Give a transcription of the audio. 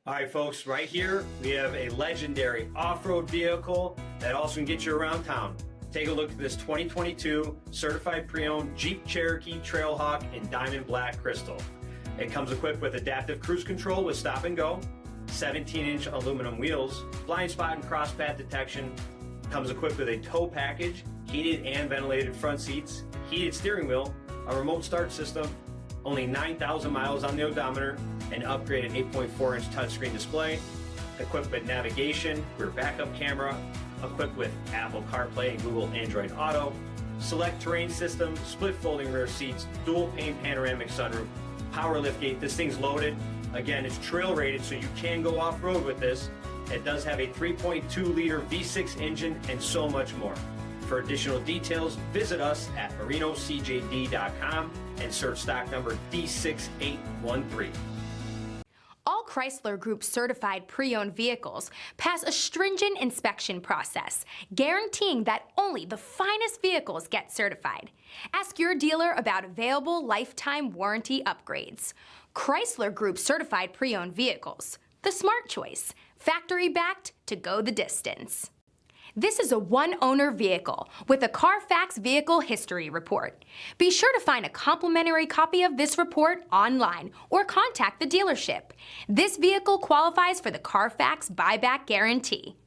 All right, folks, right here we have a legendary off-road vehicle that also can get you around town. Take a look at this 2022 certified pre-owned Jeep Cherokee Trailhawk in diamond black crystal. It comes equipped with adaptive cruise control with stop and go, 17-inch aluminum wheels, blind spot and cross path detection, comes equipped with a tow package, heated and ventilated front seats, heated steering wheel, a remote start system, only 9,000 miles on the odometer, an upgraded 8.4-inch touchscreen display, equipped with navigation, rear backup camera, equipped with Apple CarPlay and Google Android Auto, select terrain system, split folding rear seats, dual pane panoramic sunroof, power liftgate. This thing's loaded. Again, it's trail rated, so you can go off-road with this. It does have a 3.2-liter V6 engine and so much more. For additional details, visit us at marinocjd.com and search stock number D6813. All Chrysler Group certified pre-owned vehicles pass a stringent inspection process, guaranteeing that only the finest vehicles get certified. Ask your dealer about available lifetime warranty upgrades. Chrysler Group certified pre-owned vehicles, the smart choice, factory backed to go the distance. This is a one-owner vehicle with a CARFAX vehicle history report. Be sure to find a complimentary copy of this report online or contact the dealership. This vehicle qualifies for the CARFAX buyback guarantee.